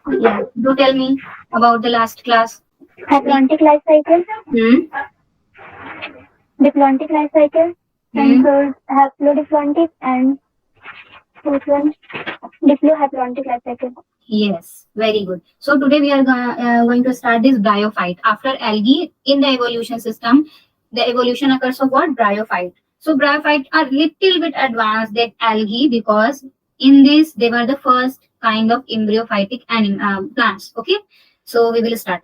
Yeah. Do tell me about the last class. Haplontic life cycle, Hmm. diplontic life cycle, and Hmm. third haplodiplontic and fourth one diplohaplontic life cycle. Yes, very good. So today we are going to start this bryophyte. After algae in the evolution system, the evolution occurs of what? Bryophyte. So bryophyte are little bit advanced than algae because in this they were the first kind of embryophytic plants. Okay, so we will start.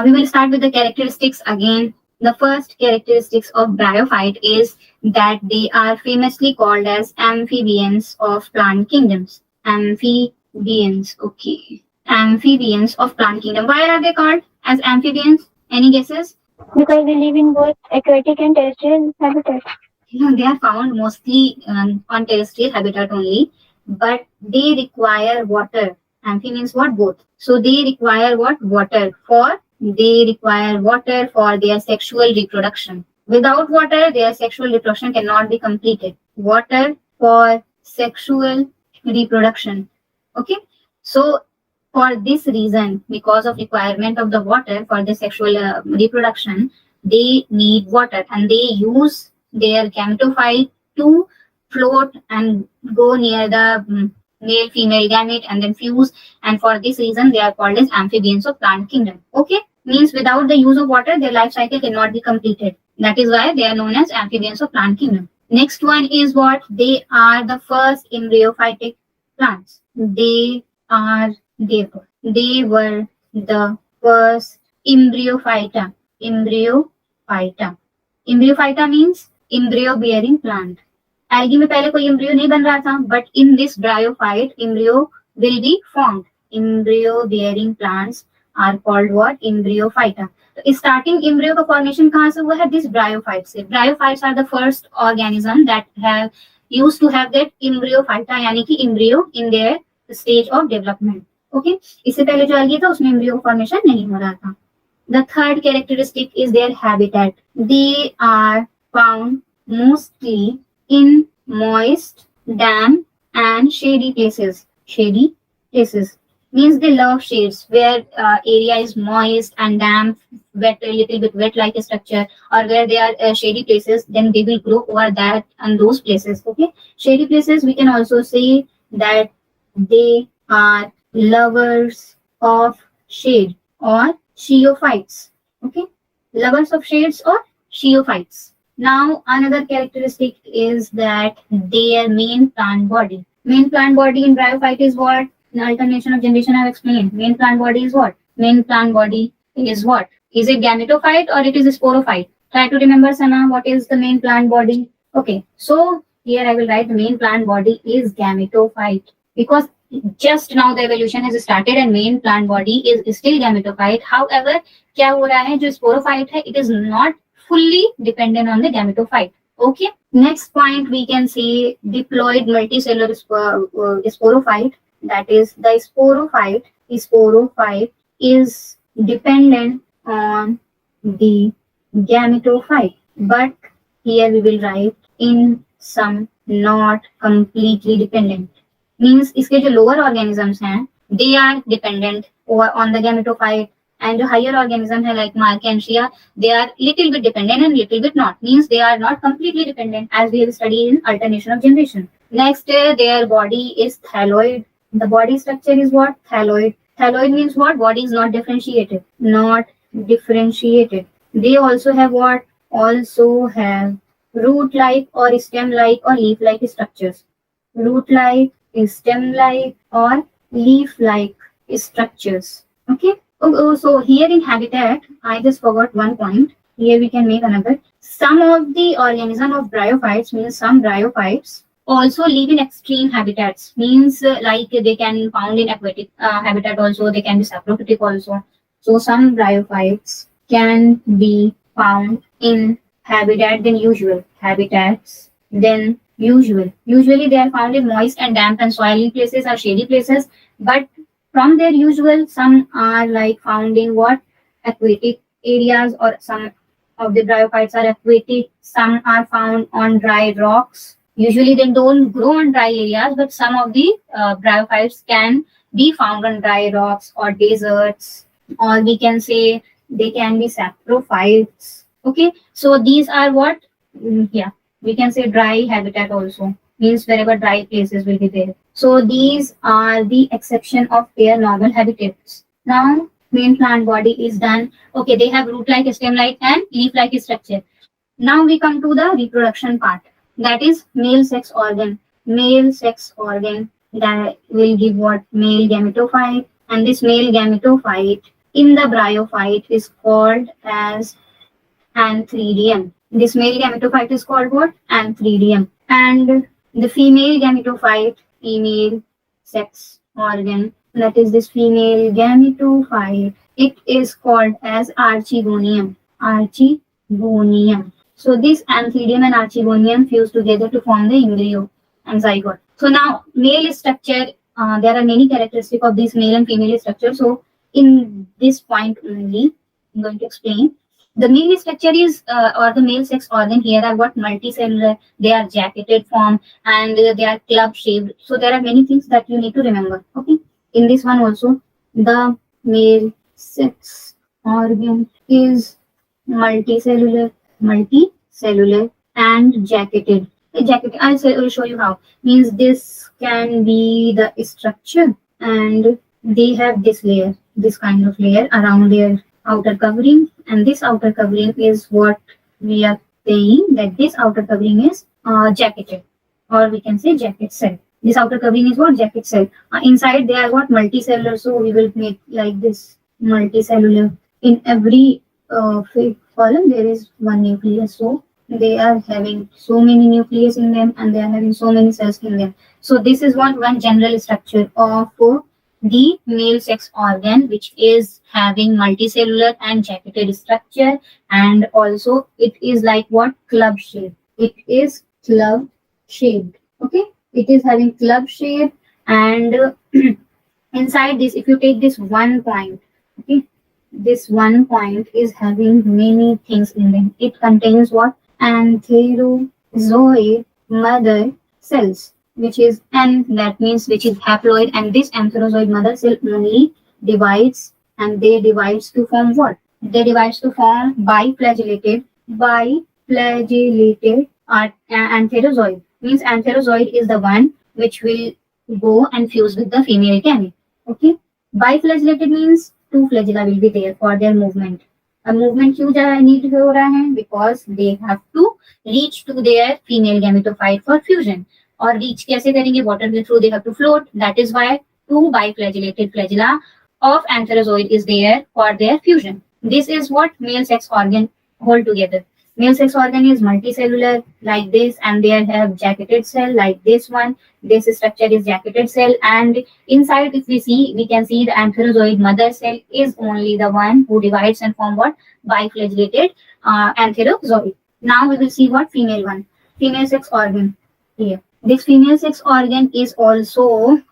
We will start with the characteristics again. The first characteristics of bryophyte is that they are famously called as amphibians of plant kingdoms. Amphibians, okay. Amphibians of plant kingdom. Why are they called as amphibians? Any guesses? Because they live in both aquatic and terrestrial habitats. They are found mostly on terrestrial habitat only, but they require water. Amphibians what? Both. So they require what? Water for they require water for their sexual reproduction. Without water, their sexual reproduction cannot be completed. Water for sexual reproduction. Okay. So for this reason, because of requirement of the water for the sexual reproduction, they need water and they use their gametophyte to float and go near the male female gamete and then fuse, and for this reason they are called as amphibians of plant kingdom. Okay, means without the use of water their life cycle cannot be completed. That is why they are known as amphibians of plant kingdom. Next one is what? They are the first embryophytic plants. They were the first embryophyta. Embryophyta. Embryophyta means embryo bearing plant. Algae में पहले कोई embryo नहीं बन रहा था, but in this bryophyte embryo will be formed. Embryo bearing plants are called what? Embryophyta. तो starting embryo का formation कहाँ से हुआ है? This bryophyte से. Bryophytes are the first organism that have used to have that embryophyta यानी कि embryo in their stage of development. Okay, इससे पहले जो algae था उसमें embryo formation नहीं हो रहा था. The third characteristic is their habitat. They are found mostly in moist, damp, and shady places. Shady places means they love shades where area is moist and damp, wet, a little bit wet like a structure, or where they are shady places, then they will grow over that and those places. Okay, shady places we can also say that they are lovers of shade or sheophytes. Okay, lovers of shades or sheophytes. Now another characteristic is that their main plant body. Main plant body in bryophyte is what? In alternation of generation I have explained. Main plant body is what? Main plant body is what? Is it gametophyte or it is a sporophyte? Try to remember, Sana, what is the main plant body? Okay, so here I will write the main plant body is gametophyte because just now the evolution has started and main plant body is still gametophyte. However, क्या हो रहा है जो sporophyte है, it is not fully dependent on the gametophyte. Okay. Next point we can see diploid multicellular sporophyte. That is the sporophyte. Sporophyte is dependent on the gametophyte, but here we will write in some not completely dependent. Means इसके जो lower organisms हैं they are dependent on the gametophyte and जो higher organism है like marchantia they are little bit dependent and little bit not means they are not completely dependent as we have studied in alternation of generation. Next, their body is thalloid. The body structure is what? Thalloid. Thalloid means what? Body is not differentiated. Not differentiated. They also have what? Also have root-like or stem-like or leaf-like structures. Root-like, stem-like or leaf-like structures. Okay. So here in habitat, I just forgot one point. Here we can make another. Some of the organism of bryophytes means some bryophytes also live in extreme habitats. Means like they can found in aquatic habitat also. They can be saprophytic also. So some bryophytes can be found in habitat than usual habitats than usual. Usually they are found in moist and damp and soily places or shady places, but from their usual, some are like found in what? Aquatic areas, or some of the bryophytes are aquatic, some are found on dry rocks. Usually they don't grow on dry areas, but some of the bryophytes can be found on dry rocks or deserts, or we can say they can be saprophytes. Okay, so these are what, yeah, we can say dry habitat also, means wherever dry places will be there. So these are the exception of their normal habitats. Now main plant body is done. Okay, they have root-like, stem-like, and leaf-like structure. Now we come to the reproduction part. That is male sex organ. Male sex organ that will give what? Male gametophyte. And this male gametophyte in the bryophyte is called as antheridium. This male gametophyte is called what? Antheridium. And the female gametophyte, female sex organ, that is this female gametophyte, it is called as archegonium. Archegonium. So this antheridium and archegonium fuse together to form the embryo and zygote. So now male structure, there are many characteristics of this male and female structure. So in this point only, I'm going to explain. The male structure is, or the male sex organ here are what? Multicellular, they are jacketed form, and they are club shaped. So there are many things that you need to remember. Okay, in this one also, the male sex organ is multicellular and jacketed. Jacketed, will show you how. Means this can be the structure, and they have this layer, this kind of layer around their outer covering, and this outer covering is what we are saying, that this outer covering is jacketed, or we can say jacket cell. This outer covering is what? Jacket cell. Inside they are what? Multicellular. So we will make like this, multicellular. In every column there is one nucleus. So they are having so many nucleus in them, and they are having so many cells in them. So this is one general structure of the male sex organ, which is having multicellular and jacketed structure, and also it is like what? Club shape. It is club shaped. Okay, it is having club shape, and inside this, if you take this one point, okay, this one point is having many things in them. It contains what? Antherozoid mother cells, which is N, that means which is haploid, and this antherozoid mother cell only divides, and they divides to form what? They divides to form biflagellated antherozoid. Means antherozoid is the one which will go and fuse with the female gamete. Okay, biflagellated means two flagella will be there for their movement. A movement क्यों need हो रहा है? Because they have to reach to their female gametophyte for fusion. और reach कैसे करेंगे? Water के through they have to float. That is why two biflagellated flagella of antherozoid is there for their fusion. This is what male sex organ hold together. Male sex organ is multicellular like this, and they have jacketed cell like this one. This structure is jacketed cell, and inside if we see, we can see the antherozoid mother cell is only the one who divides and form what? Biflagellated antherozoid. Now we will see what? Female one. Female sex organ here. This female sex organ is also,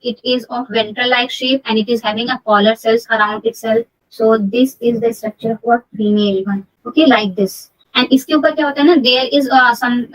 it is of ventral-like shape, and it is having a collar cells around itself. So this is the structure of what? Female one. Okay, like this. And इसके ऊपर क्या होता है ना? There is some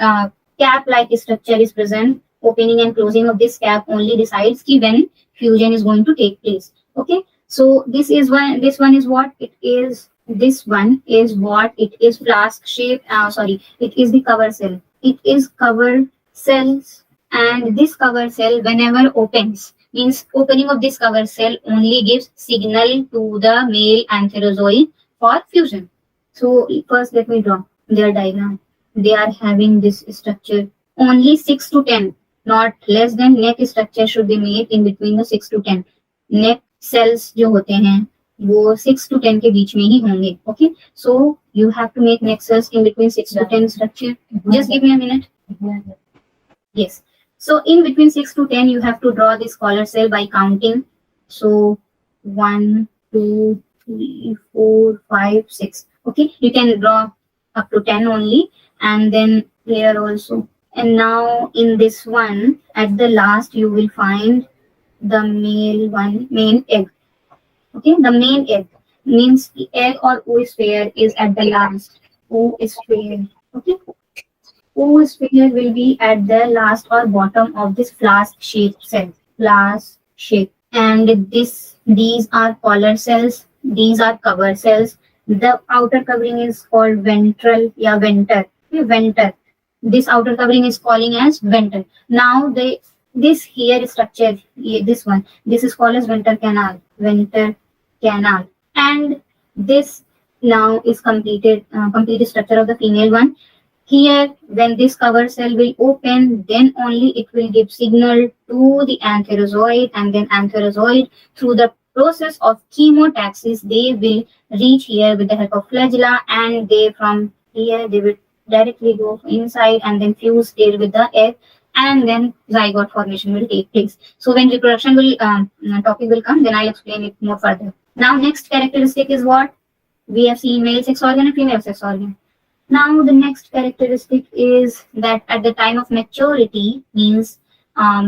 cap-like structure is present. Opening and closing of this cap only decides कि when fusion is going to take place. Okay, so this is one. This one is what it is. This one is what it is. Flask shape. It is the cover cell. It is cover cells, and this cover cell whenever opens, means opening of this cover cell only gives signal to the male antherozoid for fusion. So first let me draw their diagram. They are having this structure only 6 to 10, not less than. Neck structure should be made in between the 6 to 10. Neck cells जो होते हैं वो 6 to 10 के बीच में ही होंगे. Okay, so you have to make neck cells in between 6 to 10 structure. Just give me a minute. Yes. So in between 6 to 10, you have to draw this collar cell by counting. So 1, 2, 3, 4, 5, 6. Okay, you can draw up to 10 only, and then here also. And now in this one, at the last, you will find the main egg. Okay, the main egg means the egg or oosphere is at the last. Oosphere. Okay. oosphere will be at the last or bottom of this flask-shaped cell. Flask shape. And these are collar cells. These are cover cells. The outer covering is called ventral, yeah, venter. Okay, venter. This outer covering is calling as venter. Now this here structure, this one, this is called as venter canal. Venter canal. And this now is complete structure of the female one. Here, when this cover cell will open, then only it will give signal to the antherozoid, and then antherozoid, through the process of chemotaxis, they will reach here with the help of flagella, and they from here they will directly go inside and then fuse there with the egg, and then zygote formation will take place. So when reproduction will topic will come, then I'll explain it more further. Now next characteristic is what? We have seen male sex organ and female sex organ. Now the next characteristic is that at the time of maturity, means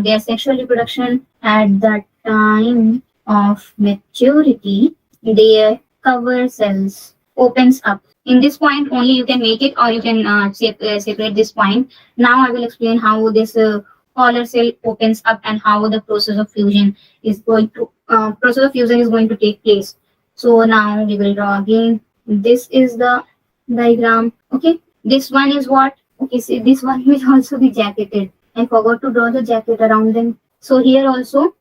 their sexual reproduction at the time of maturity, their cover cells opens up. In this point only you can make it, or you can separate this point. Now I will explain how this collar cell opens up and how the process of fusion is going to take place. So now we will draw again. This is the diagram. Okay, this one is what? Okay, see, this one will also be jacketed. I forgot to draw the jacket around them. So here also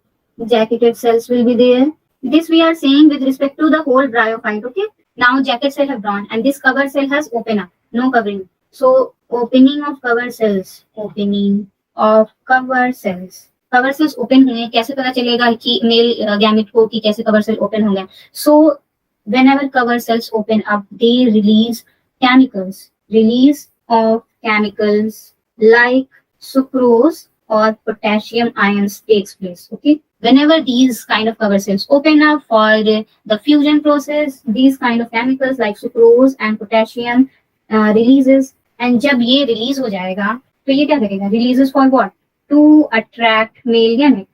jacketed cells will be there. This we are saying with respect to the whole bryophyte. Okay, now jacket cell have drawn and this cover cell has opened up, no covering. So opening of cover cells, opening of cover cells. Cover cells open होंगे, कैसे पता चलेगा कि male gamete को कि कैसे cover cell open होंगे? सो whenever cover cells open up, they release chemicals like sucrose or potassium ions takes place. Okay, whenever these kind of cover cells open up for the fusion process, these kind of chemicals like sucrose and potassium releases. And जब ये release हो जाएगा तो ये क्या करेगा? Releases for what? To attract male gametes.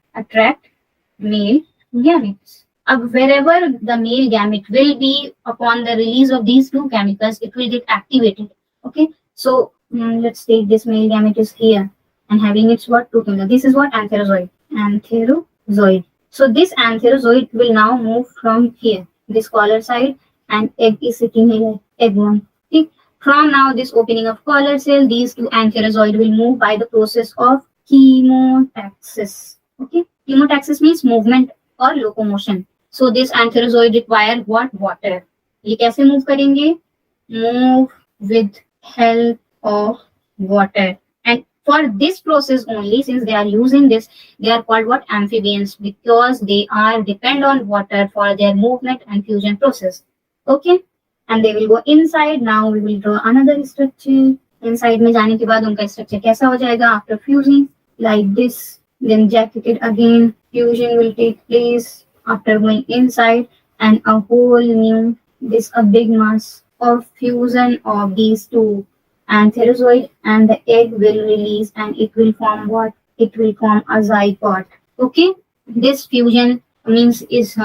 Wherever the male gamete will be upon the release of these two chemicals, it will get activated. Okay, so let's take this male gamete is here and having its what? Two chemicals. This is what? Antherozoid. So this antherozoid will now move from here, this collar side, and egg is sitting here, egg one. Okay. From now, this opening of collar cell, these two antherozoid will move by the process of chemotaxis. Okay, chemotaxis means movement or locomotion. So this antherozoid require what? Water. ये कैसे move करेंगे? Move with help of water. And for this process only, since they are using this, they are called what? Amphibians, because they are depend on water for their movement and fusion process. Okay, and they will go inside. Now we will draw another structure. Inside में जाने के बाद उनका structure कैसा हो जाएगा after fusing? Like this. Then jacketed again. Fusion will take place after going inside, and a whole new, a big mass of fusion of these two antherozoid, and the egg will release and it will form what? It will form a zygote. Okay, this fusion means is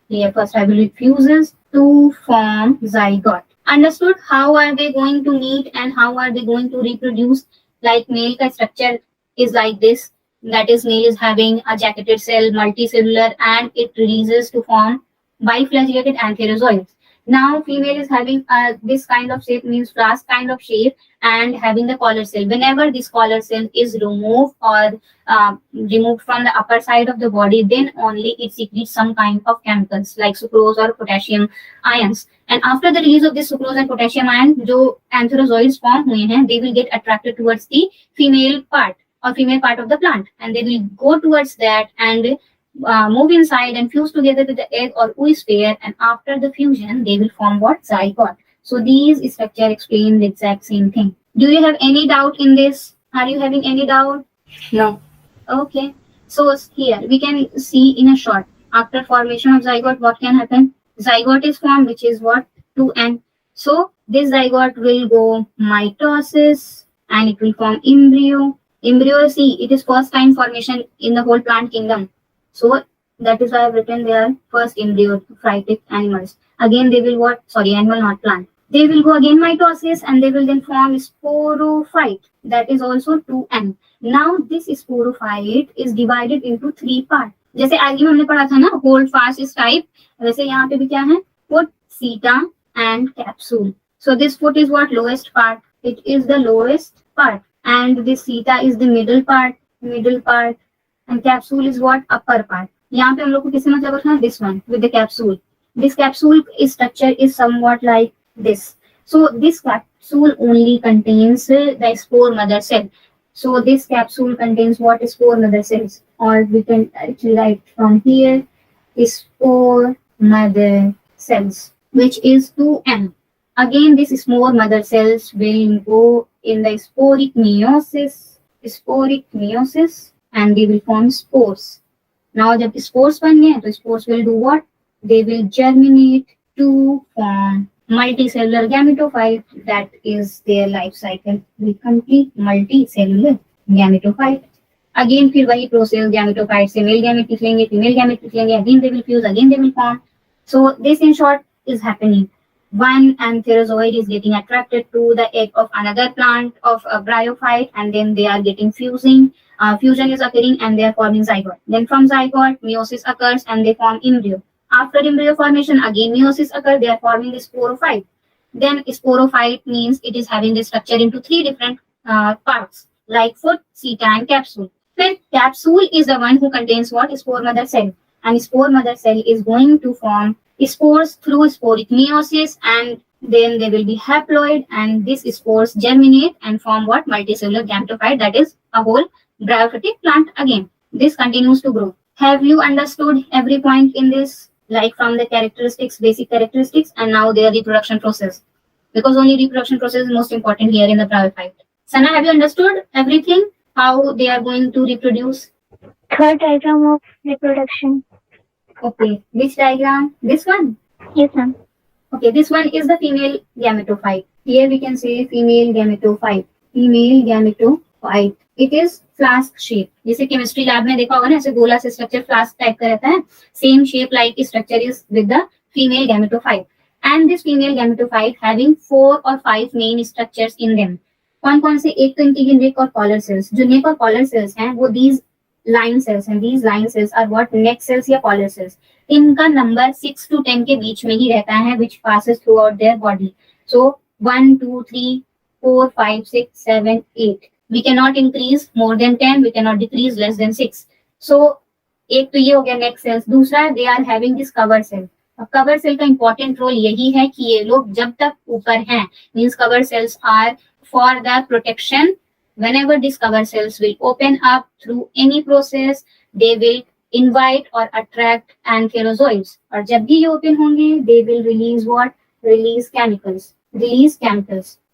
here first I will fuses to form zygote. Understood? How are they going to meet and how are they going to reproduce? Like male ka structure is like this. That is, male is having a jacketed cell, multicellular, and it releases to form biflagellated antherozoids. Now female is having this kind of shape, means flask kind of shape, and having the collar cell. Whenever this collar cell is removed or removed from the upper side of the body, then only it secretes some kind of chemicals like sucrose or potassium ions. And after the release of this sucrose and potassium ion, जो antherozoids form हुए हैं, they will get attracted towards the female part of the plant, and they will go towards that and move inside and fuse together with the egg or oosphere, and after the fusion they will form what? Zygote. So these structure explain the exact same thing. Do you have any doubt in this? Are you having any doubt? No. Okay, so here we can see in a short, after formation of zygote what can happen? Zygote is formed, which is what? 2N. So this zygote will go mitosis and it will form embryo. Embryo, see, it is first time formation in the whole plant kingdom. So that is why I have written there first embryo, phytic animals. Again they will what? Sorry, animal, not plant. They will go again mitosis and they will then form sporophyte, that is also 2n. Now this sporophyte is divided into 3 parts. जैसे आगे में हमने पढ़ा था ना hold fast इस type, वैसे यहाँ पे भी क्या है, फुट, सीटा and capsule. So this foot is what, lowest part. It is the lowest part, and this theta is the middle part, and capsule is what, upper part. यहाँ पे हम लोग को किससे मतलब रखना है, this one with the capsule. This capsule is structure is somewhat like this. So this capsule only contains the spore mother cell. So this capsule contains what, spore mother cells, or we can actually write from here spore mother cells, which is 2m. Again, these spore mother cells will go in the sporic meiosis, and they will form spores. Now जब spores बन गए तो spores will do what? They will germinate to form multicellular gametophyte. That is their life cycle. We complete multicellular gametophyte. Again फिर वही process, gametophyte से male gamete निकलेंगे, female gamete निकलेंगे, again they will fuse, again they will form. So this in short is happening. One antherozoid is getting attracted to the egg of another plant of a bryophyte, and then they are getting fusing. Fusion is occurring and they are forming zygote. Then from zygote, meiosis occurs and they form embryo. After embryo formation, again meiosis occurs, they are forming the sporophyte. Then sporophyte means it is having the structure into 3 different parts, like foot, seta and capsule. Then capsule is the one who contains what? Spore mother cell. And spore mother cell is going to form spores through sporic meiosis, and then they will be haploid, and these spores germinate and form what? Multicellular gametophyte, that is a whole bryophytic plant again. This continues to grow. Have you understood every point in this? Like from the characteristics, basic characteristics, and now their reproduction process. Because only reproduction process is most important here in the bryophyte. Sana, have you understood everything? How they are going to reproduce? Third diagram of reproduction. Okay, which diagram? This one? Yes, ma'am. Okay, this one is the female gametophyte. Here we can say female gametophyte. Female gametophyte. It is flask shape. जैसे chemistry lab में देखा होगा ना, ऐसे गोला से structure flask type का रहता है. Same shape like structure is with the female gametophyte. And this female gametophyte having 4 or 5 main structures in them. कौन-कौन से? एक तो इनकी neck और collar cells. जो neck और collar cells हैं, वो these line cells, and these line cells are what? Neck cells या collar cells. इनका number 6 to 10 के बीच में ही रहता है, which passes throughout their body. So 1, 2, 3, 4, 5, 6, 7, 8. We cannot increase more than 10. We cannot decrease less than 6. So एक तो ये हो गया neck cells. दूसरा, they are having this cover cell. अब cover cell का important role यही है कि ये लोग जब तक ऊपर हैं, means cover cells are for the protection. Whenever these cover cells will open up through any process, they will invite or attract antherozoids. और जब भी ये open होंगे, they will release what? Release chemicals.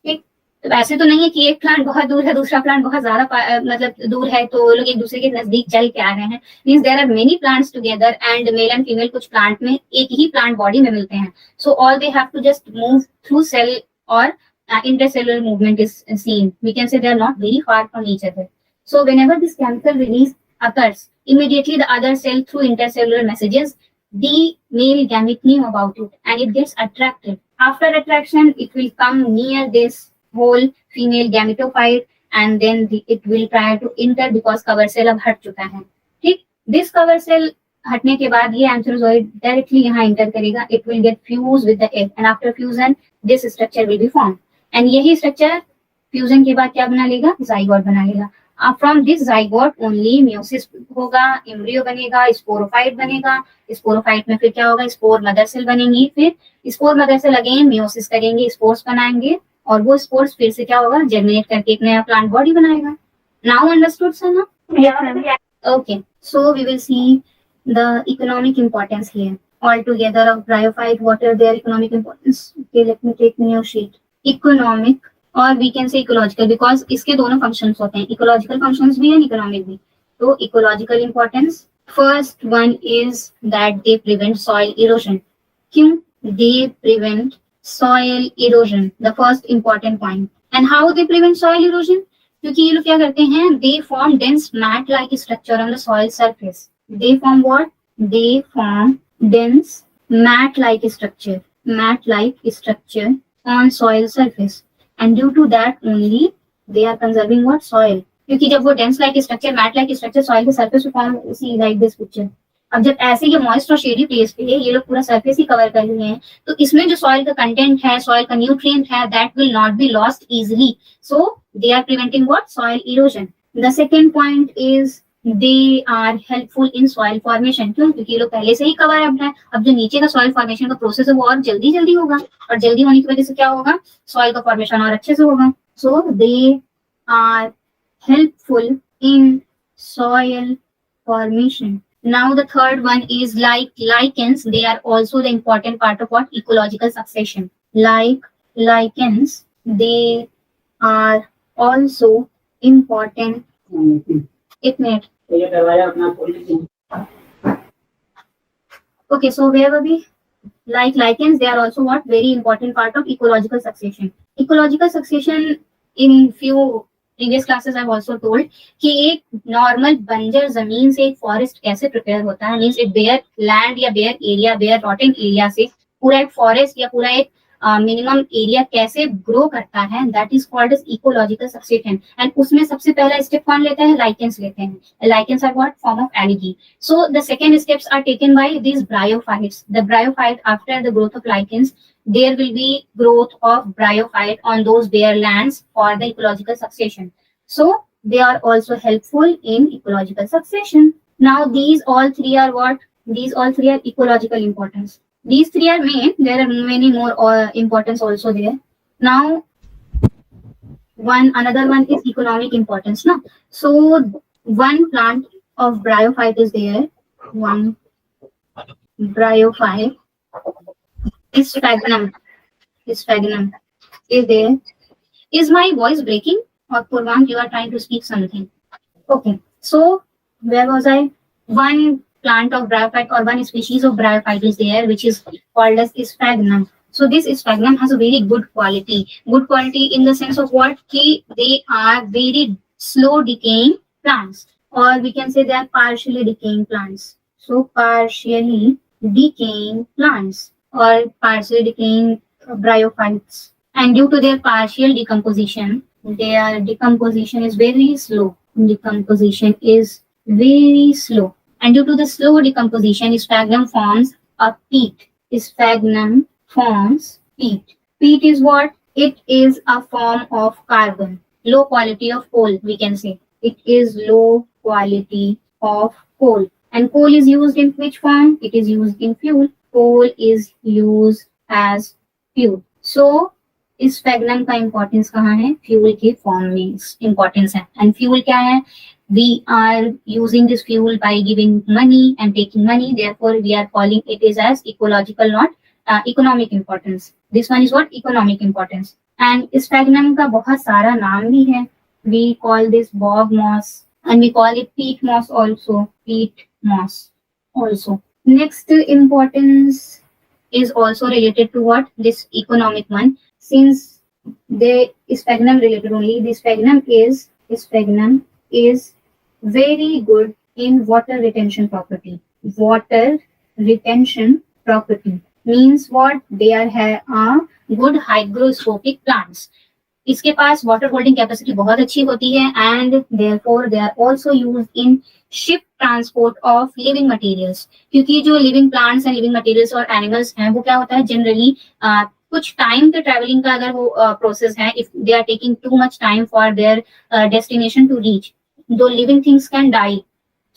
ठीक? तो वैसे तो नहीं है कि एक प्लांट बहुत दूर है, दूसरा प्लांट बहुत ज्यादा मतलब दूर है, तो लोग एक दूसरे के नजदीक चल के आ रहे हैं. Means there are many plants together, and male and female कुछ प्लांट में एक ही प्लांट बॉडी में मिलते हैं. So all they have to just move through cell or intercellular movement is seen. We can say they are not very far from each other. So whenever this chemical release occurs, immediately the other cell through intercellular messages, the male gamete knew about it and it gets attracted. After attraction, it will come near this whole female gametophyte, and then it will try to enter because cover cell अब हट चुका है. ठीक? This cover cell हटने के बाद ये antherozoid directly यहाँ enter करेगा. It will get fused with the egg, and after fusion, this structure will be formed. And यही स्ट्रक्चर फ्यूजन के बाद क्या बना लेगा? जाइगोट बना लेगा. From this zygote only meiosis होगा, एम्ब्रियो बनेगा, स्पोरोफाइट बनेगा. स्पोरोफाइट में फिर क्या होगा? स्पोर मदर सेल बनेंगी. फिर spore mother cell again meiosis करेंगे, स्पोर्स बनाएंगे, और वो स्पोर्स फिर से क्या होगा? जर्मिनेट करके एक नया प्लांट बॉडी बनाएगा. Now understood Sana? Okay, so we will see the economic importance here. Altogether of bryophyte, what are their economic importance? Okay, let me take new sheet. Economic, और we can say ecological, because इसके दोनों functions होते हैं, ecological functions भी and economic भी. तो ecological importance, first one is that they prevent soil erosion. क्यों? They prevent soil erosion, the first important point. And how they prevent soil erosion? क्योंकि ये लोग क्या करते हैं? They form dense mat-like structure on the soil surface. They form what? They form dense mat-like structure. Mat-like structure on soil surface, and due to that only they are conserving what? Soil. क्योंकि जब वो dense like structure, mat like structure soil के surface पे form, see like this picture. अब जब ऐसे ये moist और shady place पे ये लोग पूरा surface ही cover कर रहे हैं, तो इसमें जो soil का content है, soil का nutrient है, that will not be lost easily. So they are preventing what? Soil erosion. The second point is they are helpful in soil formation. क्यों? क्योंकि ये लोग पहले से ही कवर अप है. अब जो नीचे का soil formation का प्रोसेस है वो और जल्दी जल्दी होगा, और जल्दी होने की वजह से क्या होगा? soil का फॉर्मेशन और अच्छे से होगा. So they are helpful in soil formation. Now the third one is like lichens. They are also the important part of what? Ecological succession. Like lichens, they are also important. एक minute. Okay, so where were we? Like lichens, they are also what? Very important part of ecological succession. Ecological succession, in few previous classes I've also told कि एक normal बंजर जमीन से एक forest कैसे prepare होता है. मीन्स एक बेयर लैंड या bare area, bare rotten area से पूरा एक फॉरेस्ट या पूरा एक मिनिमम एरिया कैसे ग्रो करता है, that is called as ecological succession. And उसमें सबसे पहला स्टेप कौन लेता है? लाइकेंस लेते हैं. Lichens are what? Form of algae. So the second steps are taken by this bryophytes. The bryophyte, after the growth of lichens, there will be growth of bryophyte on those bare lands for the ecological succession. So they are also helpful in ecological succession. Now these all three are what? These all three are ecological importance. These three are main. There are many more importance also there. Now another one is economic importance. No, so one plant of bryophyte is there. One bryophyte is sphagnum. Sphagnum is there. Is my voice breaking? Or Purvang, you are trying to speak something? Okay. So where was I? One plant of bryophyte or one species of bryophyte is there, which is called as sphagnum. So this sphagnum has a very good quality. Good quality in the sense of what? They are very slow decaying plants, or we can say they are partially decaying plants. So partially decaying plants or partially decaying bryophytes. And due to their partial decomposition, their decomposition is very slow. Decomposition is very slow. And due to the slow decomposition, sphagnum forms a peat. Sphagnum forms peat. Peat is what? It is a form of carbon. Low quality of coal, we can say. It is low quality of coal. And coal is used in which form? It is used in fuel. Coal is used as fuel. So स्फेग्नम का importance कहाँ है? Fuel के form में importance है. And fuel क्या है? We are using this fuel by giving money and taking money, therefore we are calling it is as ecological, not economic importance. This one is what? Economic importance. And sphagnum का बहुत सारा नाम भी है. We call this bog moss and we call it peat moss also. Peat moss also. Next importance is also related to what? This economic one. Since the sphagnum related only, the sphagnum is very good in water retention property. Water retention property means what? They are good hygroscopic plants. इसके पास water holding capacity बहुत अच्छी होती है. And therefore they are also used in ship transport of living materials. क्योंकि जो living plants and living materials और animals हैं, वो क्या होता है जनरली कुछ टाइम के ट्रेवलिंग का अगर वो प्रोसेस है, if they are taking too much time for their destination to reach, though living things can die.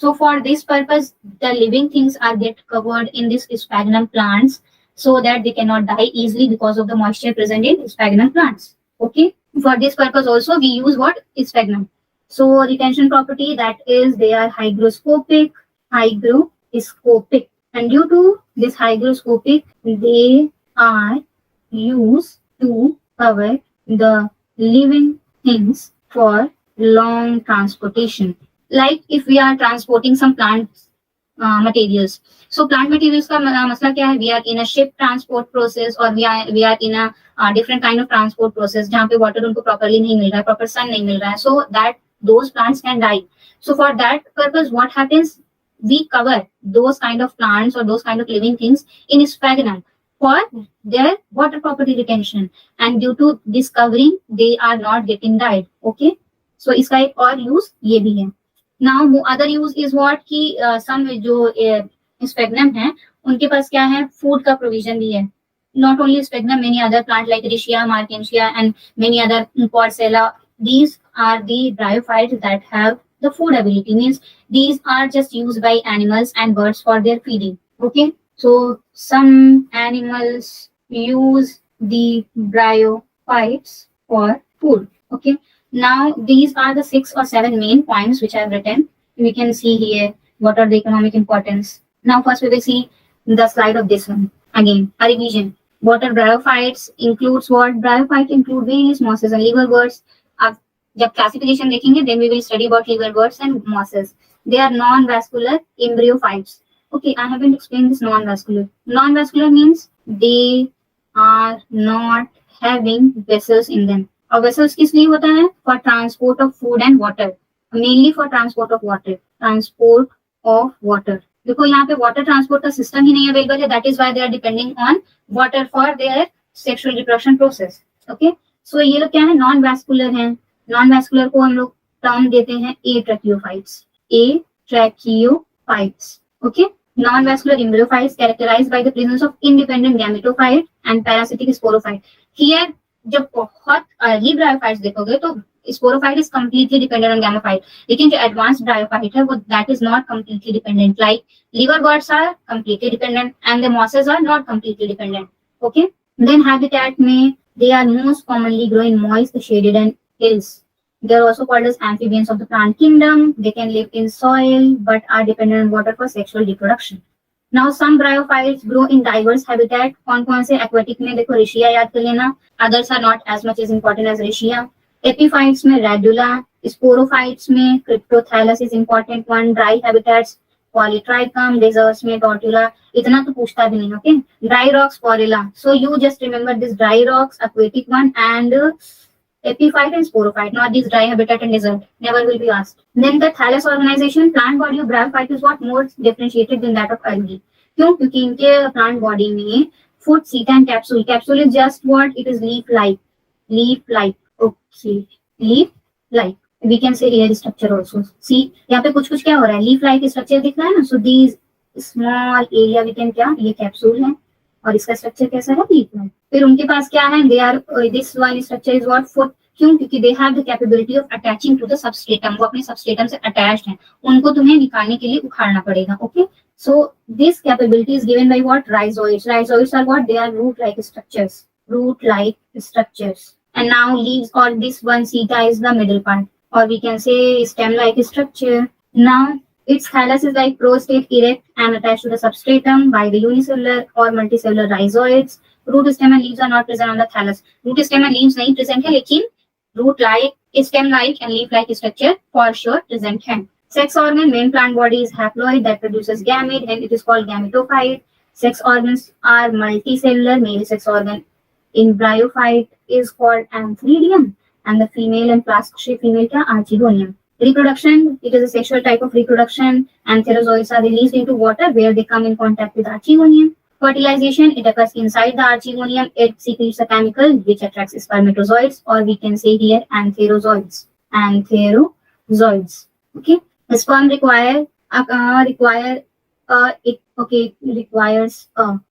So for this purpose, the living things are get covered in this sphagnum plants so that they cannot die easily because of the moisture present in sphagnum plants. Okay, for this purpose also we use what? Sphagnum. So retention property, that is they are hygroscopic, and due to this hygroscopic, they are used to cover the living things for long transportation. Like if we are transporting some plant materials, so plant materials का मसला क्या है? We are in a ship transport process or we are in a different kind of transport process जहाँ पे water उनको properly नहीं मिल रहा है, proper sun नहीं मिल रहा है, so that those plants can die. So for that purpose, what happens? We cover those kind of plants or those kind of living things in sphagnum. for their water property retention, and due to this covering they are not getting dyed. Okay, so इसका एक और use ये भी है. Now other use is what कि some जो sphagnum है उनके पास क्या है, फूड का प्रोविजन भी है. Not only sphagnum, many other plant like Riccia, Markensia, and many other Porcella. These are the bryophytes that have the food ability. Means these are just used by animals and birds for their feeding. Okay, so some animals use the bryophytes for food. Okay, now these are the 6 or 7 main points which I have written. We can see here what are the economic importance. Now first we will see the slide of this one. Again, a revision. What are bryophytes? Includes what? Bryophytes include various mosses and liverworts. अब जब classification देखेंगे, then we will study about liverworts and mosses. They are non-vascular embryophytes. Okay, I haven't explained this non-vascular. Non-vascular means they are not having vessels in them. और vessels किस लिए होता है? For transport of food and water. Mainly for transport of water. Transport of water. देखो यहाँ पे water transport का system ही नहीं अवेलेबल है. That is why they are depending on water for their sexual reproduction process. Okay, so ये लोग क्या है, नॉन वैस्कुलर हैं. नॉन वैस्कुलर को हम लोग टर्म देते हैं atracheophytes. Atracheophytes. Okay, non vascular embryophytes characterized by the presence of independent gametophyte and parasitic sporophyte. Here जब बहुत अर्ली ब्रायोफाइट्स देखोगे तो sporophyte is completely dependent on gametophyte. लेकिन जो एडवांस्ड ब्रायोफाइट है वो that is not completely dependent. Like liverworts are completely dependent and the mosses are not completely dependent. Okay, then habitat में they are most commonly grow in moist, shaded and hills. They are also called as amphibians of the plant kingdom. They can live in soil but are dependent on water for sexual reproduction. Now some bryophytes grow in diverse habitat. कौन से aquatic में देखो Riccia याद कर लेना. Others are not as much as important as Riccia. Epiphytes में radula. Sporophytes में Cryptothylas is important one. Dry habitats Polytrichum, deserts में Tortula. इतना तो पूछता भी नहीं. Okay, dry rocks Porella. So you just remember this dry rocks, aquatic one, and epiphyte and sporophyte, not this dry habitat and desert. Never will be asked. Then the thallus organization, plant body of bryophyte is what more differentiated than that of algae. क्यों? क्योंकि इनके plant body में foot, seed and capsule. Capsule is just what? It is leaf-like. Leaf-like. Okay, leaf-like. We can say air structure also. See, यहाँ पे कुछ कुछ क्या हो रहा है, लीफ लाइक स्ट्रक्चर दिख रहा है ना. So these small area we can क्या, ये कैप्सूल है और इसका स्ट्रक्चर कैसा है, लीफ लाइक. फिर उनके पास क्या है, they are this one structure is what, foot. क्यों? क्योंकि they have the capability of attaching to the substratum. वो अपने सबस्ट्रेटम से अटैच्ड हैं, उनको तुम्हें निकालने के लिए उखाड़ना पड़ेगा. Okay, so this capability is given by what, rhizoids. Rhizoids are what, they are root like structures. Root like structures. And now leaves और this one seta is the middle part, or we can say stem-like structure. Now, its thallus is like prostate, erect and attached to the substratum by the unicellular or multicellular rhizoids. Root, stem and leaves are not present on the thallus. Root, stem and leaves नहीं present है, लेकिन root-like, stem-like and leaf-like structure for sure present है. Sex organ, main plant body is haploid that produces gamete and it is called gametophyte. Sex organs are multicellular. Male sex organ in bryophyte is called antheridium. And the female and flask-shaped female क्या, archegonium. Reproduction, it is a sexual type of reproduction. Antherozoids are released into water where they come in contact with archegonium. Fertilization, it occurs inside the archegonium. It secretes a chemical which attracts spermatozoids, or we can say here antherozoids. Antherozoids. Okay. The sperm requires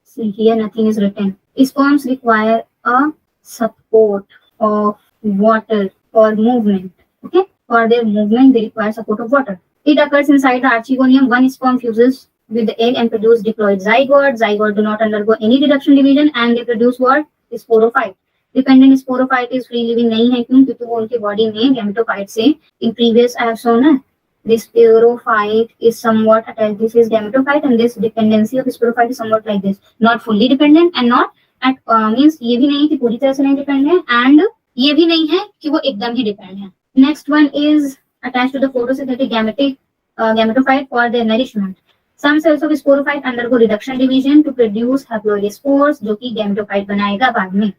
see here nothing is written. Sperms require a support of water for movement. Okay, for their movement they require support of water. It occurs inside the archegonium. One sperm fuses with the egg and produce diploid zygote. Zygote do not undergo any reduction division and they produce what, sporophyte. Dependent sporophyte is free living नहीं है. क्यों? क्योंकि वो उनके body में gametophyte से, in previous I have shown this sporophyte is somewhat attached. This is gametophyte and this dependency of sporophyte is somewhat like this. Not fully dependent and not at means ये भी नहीं कि पूरी तरह से नहीं dependent है and ये भी नहीं है कि वो एकदम ही डिपेंड है. Next one is attached to the photosynthetic gametophyte for their nourishment. Some cells of sporophyte undergo reduction division to produce haploid spores, जो कि gametophyte बनाएगा बाद में.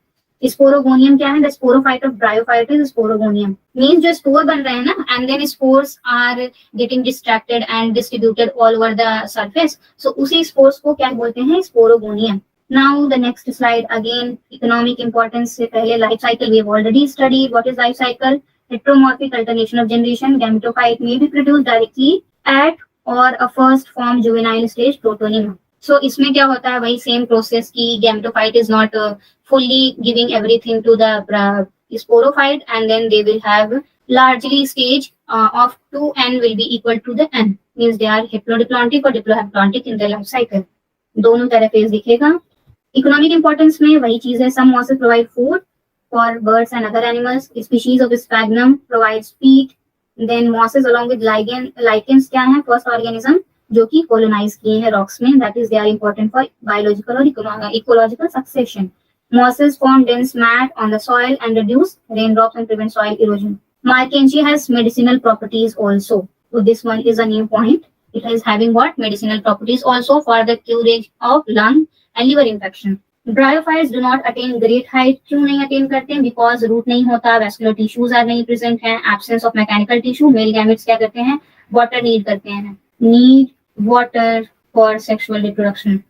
स्पोरोगोनियम क्या है? The sporophyte of bryophyte is sporogonium. Means जो spore बन रहे हैं ना, and then spores are getting distracted and distributed all over the surface. So उसी स्पोर्स को क्या बोलते हैं? Sporogonium. Now the next slide, again economic importance से पहले life cycle we have already studied. What is life cycle? Heteromorphic alternation of generation. Gametophyte may be produced directly at or a first form juvenile stage protonema. So इसमें क्या होता है, वही same process की gametophyte is not fully giving everything to the sporophyte, and then they will have largely stage of 2n will be equal to the n, means they are haplodiploidic or diplohaploidic in their life cycle. दोनों तरह phase दिखेगा. Economic importance में वही चीज है, some mosses provide food for birds and other animals. Species of sphagnum provides peat. Then mosses along with lichens क्या है, first organism जो कि कोलोनाइज किए हैं रॉक्स में, that is they are important for biological और ecological succession. Mosses form dense mat on the soil and reduce raindrops and prevent soil erosion. Markensia has medicinal properties also. So this one is a new point. It is having what? Medicinal properties also for the curage of lung and liver infection. Bryophytes do not attain great height. क्यों नहीं attain करते हैं? Because root नहीं होता, vascular tissues are नहीं present हैं, absence of mechanical tissue. Male gametes क्या करते हैं? Water need करते हैं. Need water for sexual reproduction.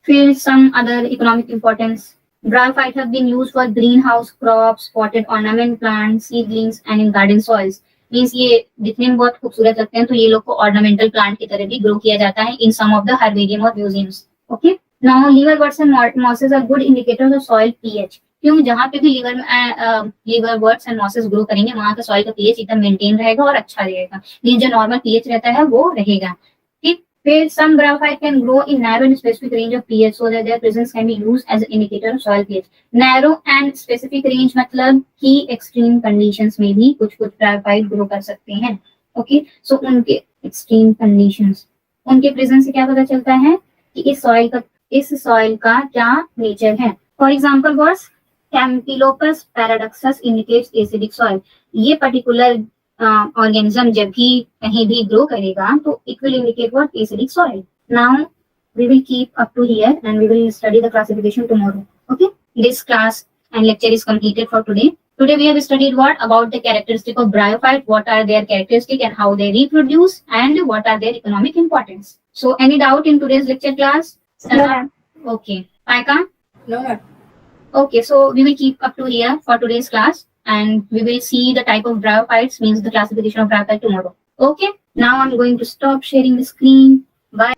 फिर some other economic importance. Bryophytes have been used for greenhouse crops, potted ornament plants, seedlings and in garden soils. Means ये दिखने में बहुत खूबसूरत लगते हैं, तो ये लोग को ऑर्नामेंटल प्लांट की तरह भी ग्रो किया जाता है in some of the herbarium और museums. Okay, now liverworts and mosses are good indicators of soil pH. क्यों? जहाँ पे भी liverworts and mosses grow करेंगे वहां का सॉइल का पीएच एकदम मेंटेन रहेगा और अच्छा रहेगा, मीन्स जो नॉर्मल पीएच रहता है वो रहेगा. ठीक. फिर some bryophyte can grow in narrow and specific range of pH so that their presence can be used as an indicator of soil pH. Narrow and specific range मतलब कि extreme conditions में भी कुछ bryophyte grow कर सकते हैं. Okay, so उनके extreme conditions, उनके presence से क्या पता चलता है कि इस soil का क्या nature है. For example was Campylopus paradoxus indicates acidic soil. ये particular ऑर्गेनिज्म जब भी कहीं भी ग्रो करेगा तो it will indicate what? Acidic soil. Now we will keep up to here and we will study the classification tomorrow. Okay, this class and lecture is completed for today. Today we have studied what about the characteristic of bryophyte, what are their characteristics and how they reproduce, and what are their economic importance. So any doubt in today's lecture class? No, ma'am. Okay. Paika? No, ma'am. Okay, so we will keep up to here for today's class and we will see the type of bryophytes, means the classification of bryophyte tomorrow. Okay, now I'm going to stop sharing the screen. Bye.